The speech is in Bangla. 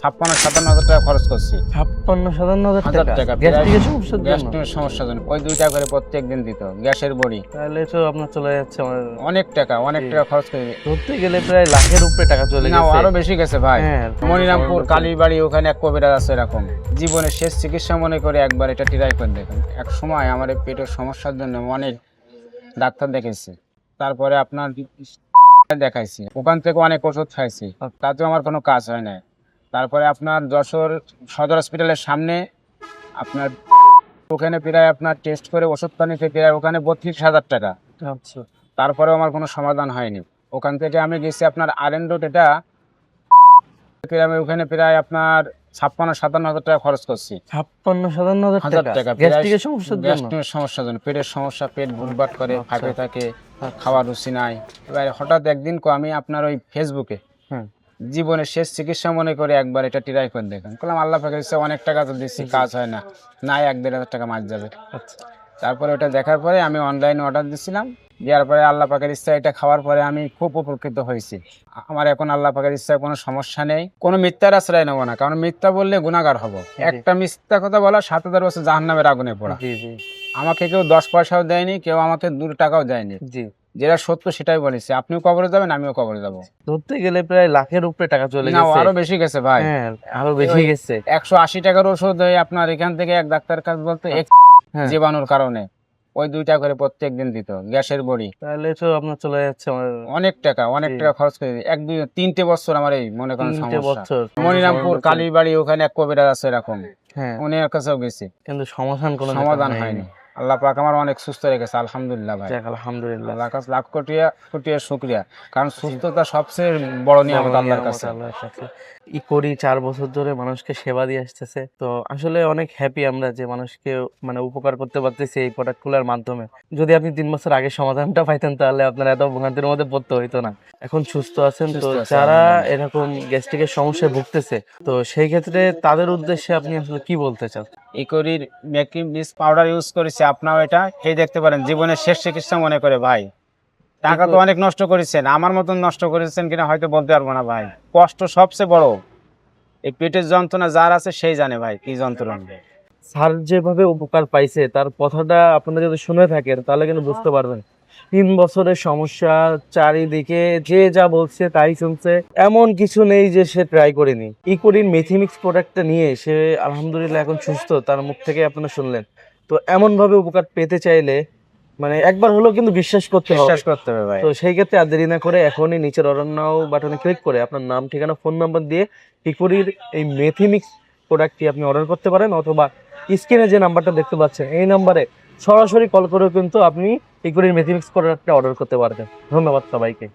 56-57 হাজার টাকা খরচ করছি। 56-57 হাজার টাকা প্রায় সমস্যার গ্যাস জন্য? সমস্যার জন্য ওই 2 টাকা করে প্রত্যেক দিন দিত গ্যাসের বড়ি। তাহলে তো আপনার চলে যাচ্ছে অনেক টাকা খরচ করে ধরতে গেলে প্রায় লাখের উপরে টাকা চলে না, গেছে। আরো বেশি গেছে ভাই। হ্যাঁ, মনিরামপুর কালীবাড়ি ওখানে এক কবিরাজ আছে, এরকম জীবনের শেষ চিকিৎসা মনে করে একবার এটা ট্রাই করে দেখুন। এক সময় আমার এই পেটের সমস্যার জন্য অনেক ডাক্তার দেখেছি, তারপরে আপনার দেখাইছি, ওখান থেকে অনেক ওষুধ খাইছি, তাতেও আমার কোনো কাজ হয় না। তারপরে আপনার যশোর সদর হসপিটালের সামনে আপনার ওখানে প্রায় আপনার টেস্ট করে ওষুধ পানিতে প্রায় ওখানে 32,000 টাকা। আচ্ছা, তারপরেও আমার কোনো সমাধান হয়নি। ওখান থেকে আমি গেছি আপনার আরএন রোড, এটা আমি ওখানে প্রায় আপনার 56-57 হাজার টাকা খরচ করছি। 56-57 টাকা গ্যাস্ট্রিকের সমস্যার জন্য? গ্যাস্ট্রিকের সমস্যার জন্য, পেটের সমস্যা, পেট ভুটভাট করে ফাঁপে থাকে, খাওয়ার রুচি নাই। এবার হঠাৎ একদিন আমি আপনার ওই ফেসবুকে হুম। জীবনের শেষ চিকিৎসা মনে করে একবার এটা ট্রাই করে দেখেন। বললাম আল্লাহ পাকের ইচ্ছা, অনেক টাকা তো দিচ্ছি, কাজ হয় না, নাই 1-1.5 হাজার টাকা মাস যাবে। আচ্ছা, তারপরে ওটা দেখার পরে আমি অনলাইনে অর্ডার দিচ্ছিলাম, দেওয়ার পরে আল্লাহ পাকের ইচ্ছা এটা খাওয়ার পরে আমি খুব উপকৃত হয়েছি। আমার এখন আল্লাহ পাকের ইচ্ছায় কোনো সমস্যা নেই। কোনো মিথ্যার আশ্রয় নেবো না, কারণ মিথ্যা বললে গুনাহগার হব। একটা মিথ্যা কথা বলা 7,000 বছর জাহান্নামের আগুনে পড়া। জি জি আমাকে কেউ 10 পয়সাও দেয়নি, কেউ আমাকে 2 টাকাও দেয়নি। জি। যেটা সত্য সেটাই বলেছি। আপনিও কবরে যাবেন, আমিও কবরে যাবো। ধরতে গেলে প্রায় লাখের উপরে টাকা চলে না, গেছে। আরো বেশি গেছে ভাই। হ্যাঁ, আরো বেশি গেছে। 180 টাকার ওষুধ আপনার এখান থেকে এক ডাক্তার কাছে বলতে হ্যাঁ, জীবাণুর কারণে ওই 2 টাকা করে প্রত্যেক দিন দিত গ্যাসের বড়ি। তাহলে তো আপনার চলে যাচ্ছে অনেক টাকা খরচ করে 1-2-3 বছর আমার এই মনে করেন 3 সমস্যা। বছর। মনিরামপুর কালীবাড়ি ওখানে এক কবিরাজ আছে, এরকম হ্যাঁ, উনার কাছেও গেছি, কিন্তু কোনো সমাধান হয়নি। আল্লাহ পাক আমার অনেক সুস্থ রেখেছে, আলহামদুলিল্লাহ ভাই। যাক, আলহামদুলিল্লাহ। আল্লাহর কাছে লাখ কোটি শুকরিয়া, কারণ সুস্থতা সবচেয়ে বড় নিয়ামত আল্লাহর কাছে। আল্লাহর কাছে ই করি 4 বছর ধরে মানুষকে সেবা দিয়ে আসতেছে, তো আসলে অনেক হ্যাপি আমরা যে মানুষকে মানে উপকার করতে পারতেছি এই প্রোডাক্টগুলোর মাধ্যমে। যদি আপনি 3 বছর আগে সমাধানটা পাইতেন তাহলে আপনার এত ভোগান্তির মধ্যে পড়তে হইতো না। এখন সুস্থ আছেন, তো সুস্থ আছি, যারা এরকম গ্যাস্ট্রিকের সমস্যায় ভুগতেছে, তো সেই ক্ষেত্রে তাদের উদ্দেশ্যে আপনি আসলে কি বলতে চান? ইকোরির মেকিং ব্লিচ পাউডার ইউজ করেছি, আপনারাও এটা খেয়ে দেখতে পারেন, জীবনের শেষ চিকিৎসা মনে করে ভাই। টাকা তো অনেক নষ্ট করেছেন, আমার মতন নষ্ট করেছেন কিনা হয়তো বলতে পারবো না ভাই। কষ্ট সবচেয়ে বড়, এই পেটের যন্ত্রণা যার আছে সেই জানে ভাই কি যন্ত্রণা। স্যার যেভাবে উপকার পাইছে তার কথাটা আপনারা যদি শুনে থাকেন তাহলে কিন্তু বুঝতে পারবেন। 3 বছরের সমস্যা, চারিদিকে যে যা বলছে তাই শুনছে, এমন কিছু নেই যে সে ট্রাই করেনি। ইকোরিন মেথিমিক্স প্রোডাক্টটা নিয়ে সে আলহামদুলিল্লাহ এখন সুস্থ, তার মুখ থেকে আপনারা শুনলেন। তো এমন ভাবে উপকার পেতে চাইলে মানে একবার হলেও কিন্তু বিশ্বাস করতে হবে ভাই। তো সেই ক্ষেত্রে আর দেরি না করে এখনই নিচের অর্ডার নাও বাটনে ক্লিক করে আপনার নাম, ঠিকানা, ফোন নাম্বার দিয়ে ইকোরির এই মেথিমিক্স প্রোডাক্টটি আপনি অর্ডার করতে পারেন, অথবা স্ক্রিনে যে নাম্বারটা দেখতে পাচ্ছেন এই নাম্বারে সরাসরি কল করেও কিন্তু আপনি ইকোরির মেথিমিক্স প্রোডাক্টটা অর্ডার করতে পারবেন। ধন্যবাদ সবাইকে।